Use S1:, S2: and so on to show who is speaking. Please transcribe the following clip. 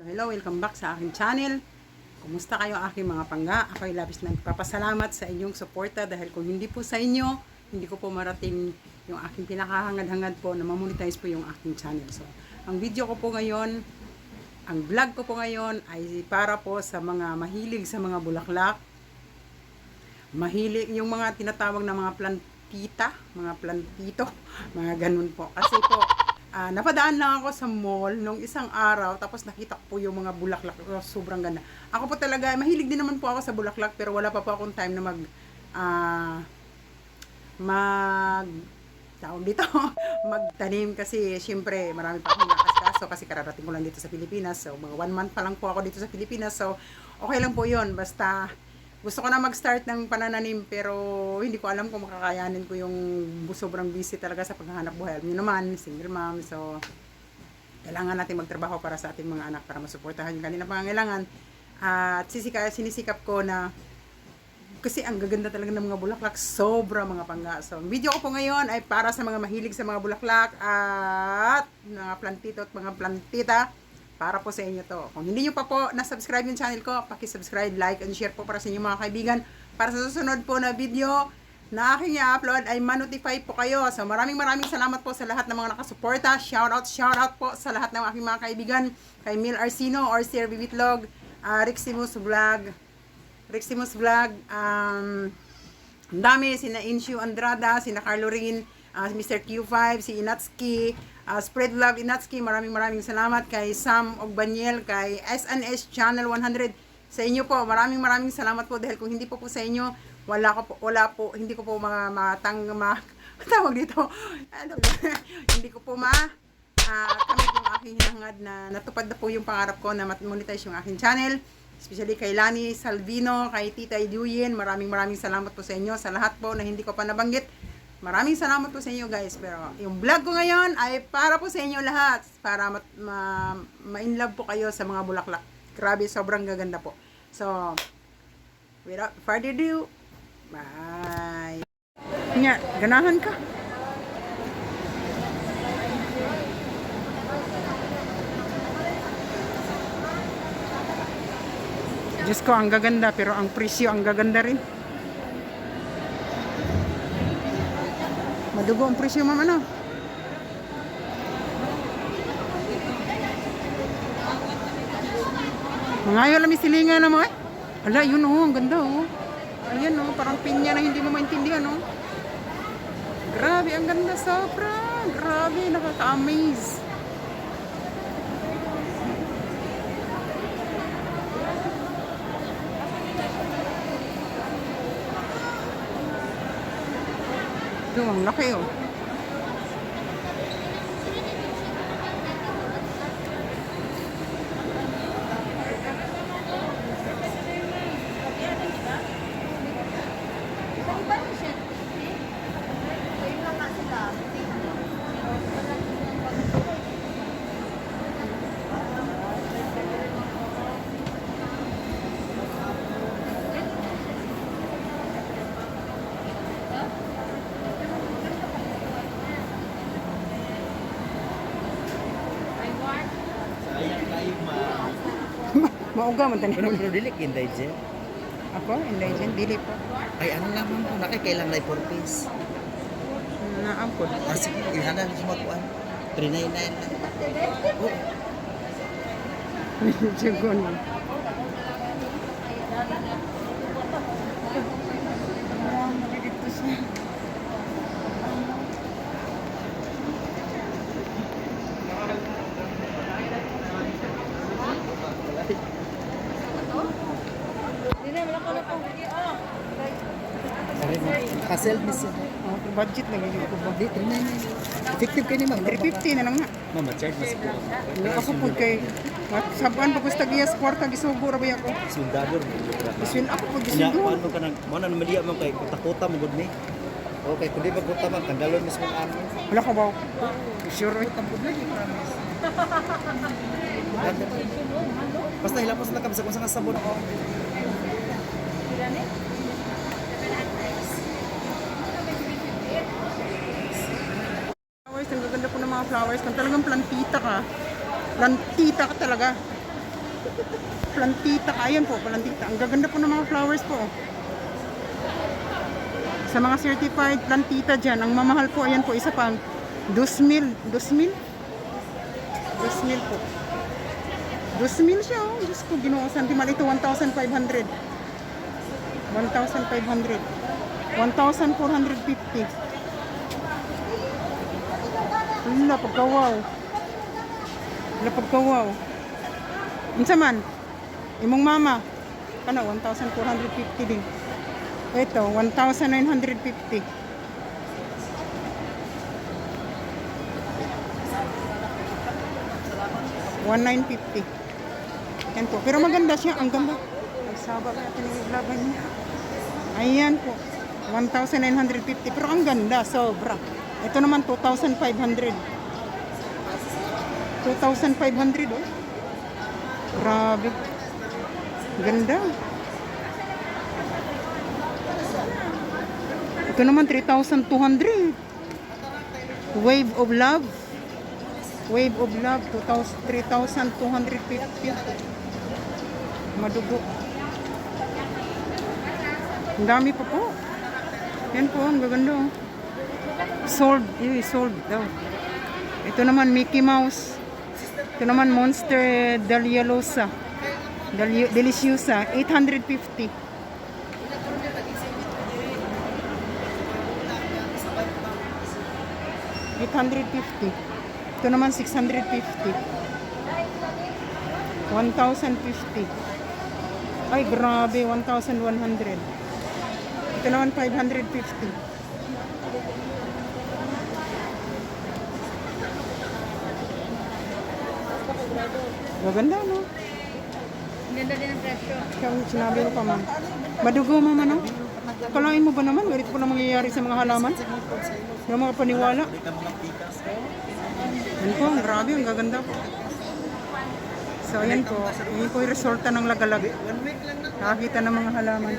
S1: hello, welcome back sa aking channel. Kumusta kayo aking mga pangga? Ako'y labis na nagpapasalamat sa inyong suporta dahil kung hindi po sa inyo, hindi ko po marating yung aking pinakahangad-hangad po na mamonetize po yung aking channel. So, ang video ko po ngayon, ang vlog ko po ngayon ay para po sa mga mahilig sa mga bulaklak. Mahilig yung mga tinatawag na mga plantita, mga plantito, mga ganun po. Kasi po, napadaan lang ako sa mall nung isang araw, tapos nakita ko po yung mga bulaklak. Sobrang ganda. Ako po talaga, mahilig din naman po ako sa bulaklak, pero wala pa po akong time na tawag dito, magtanim kasi syempre marami pa akong nakasikaso kasi kararating ko lang dito sa Pilipinas. So, mga 1 month pa lang po ako dito sa Pilipinas. So, okay lang po yun. Basta, gusto ko na mag-start ng panananim pero hindi ko alam kung makakayanin ko yung sobrang busy talaga sa paghahanap buhay. Alam nyo naman, single mom, so kailangan natin magtrabaho para sa ating mga anak para masuportahan yung kanilang pangangailangan. At sinisikap ko na kasi ang gaganda talaga ng mga bulaklak, sobra mga pangga. So, ang video ko po ngayon ay para sa mga mahilig sa mga bulaklak at mga plantito at mga plantita. Para po sa inyo to. Kung hindi nyo pa po na-subscribe yung channel ko, paki-subscribe, like, and share po para sa inyo mga kaibigan. Para sa susunod po na video na aking i-upload ay ma-notify po kayo. So maraming salamat po sa lahat ng mga nakasuporta. Shoutout po sa lahat ng aking mga kaibigan. Kay Mil Arcino or Sir Bibitlog, Riximus Vlog, ang dami, sina Inshu Andrada, sina Carlo Rin, Mr. Q5, si Inatski, Spread Love Inatski, maraming salamat kay Sam Ogbaniel, kay SNS Channel 100. Sa inyo po, maraming salamat po dahil kung hindi po sa inyo, hindi ko po tawag dito. Hindi ko po kamit yung aking hinahangad na natupad na po yung pangarap ko na monetize yung aking channel. Especially kay Lani Salvino, kay Tita Iduyin, maraming salamat po sa inyo. Sa lahat po na hindi ko pa nabanggit, maraming salamat po sa inyo guys. Pero yung vlog ko ngayon ay para po sa inyo lahat. Para ma-inlove po kayo sa mga bulaklak. Grabe, sobrang gaganda po. So, without further ado, bye! Nga, ganahan ka. Diyos ko, ang gaganda. Pero ang presyo, ang gaganda rin. Madugo ang presyo, ma'am, ano? Mangayo lang may silingan na mo, eh. Ala, yun, oh, ang ganda, oh. Ayan, oh, parang pinya na hindi mo maintindihan, oh. Grabe, ang ganda, sobra. Grabe, nakaka-amaze. Ito, ang laki, oh. Mauga man tanin.
S2: Pero dili kinday jen.
S1: Ako, hindi dyan, dili po.
S2: Ay ano lang mo nakikailan na 4 piece.
S1: Naampod.
S2: Sige, ihana mo kuan. 399 lang. Oh.
S1: Sigun. Dito siya.
S2: Kasel miss.
S1: Oh, budget na ganyan ko ba?
S2: Di 399. Effective kay ni ma'am.
S1: 350 na lang na.
S2: Mama charge mas po.
S1: Hindi ako po kay sabuan pa gusto giyas kwarta gisugo ra ba ako?
S2: Sundador.
S1: Isin ako po
S2: Nya
S1: gisugo.
S2: paano ka nang mo na maliya mo kay kuta mo gud ni. Okay, kundi ba kuta man tanggalon mismo ang ano.
S1: Wala ka ba? Sure.
S2: Tambod lagi promise. Basta hilapos na kami sa kung saan sabon.
S1: Flowers, ang gaganda po ng mga flowers. Kung talagang plantita ka talaga. Plantita. Ayan po, plantita. Ang gaganda po ng mga flowers po. Sa mga certified plantita dyan, ang mamahal po, ayan po, isa pang 2,000. 2,000? 2,000 po. 2,000 siya, oh. Diyos ko, ginoo. Santimal ito, 1,500. 1,500. 1,450. Wala, pagkawaw. Wala, pagkawaw. Unsa man? Imong mama. Kana, 1,450 din. Ito, 1,950. 1,950. Yan po. Pero maganda siya. Ang ganda. Ay, saba ba natin yung ilagay niya? Ayan po. 1,950. Pero ang ganda. Sobra. Ito naman, 2,500. 2,500, oh. Grabe. Ganda. Ito naman, 3,200. Wave of Love. Wave of Love, 3,250. Madugo. Ang dami pa po. Yan po, ang gaganda. Oh. Sold. Sold daw. Ito naman, Mickey Mouse. Ito naman, Monster Deliciosa. Deliciosa, 850. $850. Ito naman 650. 1,050. Ay, grabe, 1,100. Ito naman 550. Maganda, no?
S3: Ganda din ang presyo.
S1: Kaya sinabi ko pa, ma'am. Madugo, mama, no? Kalain mo ba naman? Ganito po na mangyayari sa mga halaman? Yung mga paniwala. Yan po, ang grabe, ang gaganda po. So, ayan po. Ayan po yung resulta ng lagalag. Nakakita ng mga halaman.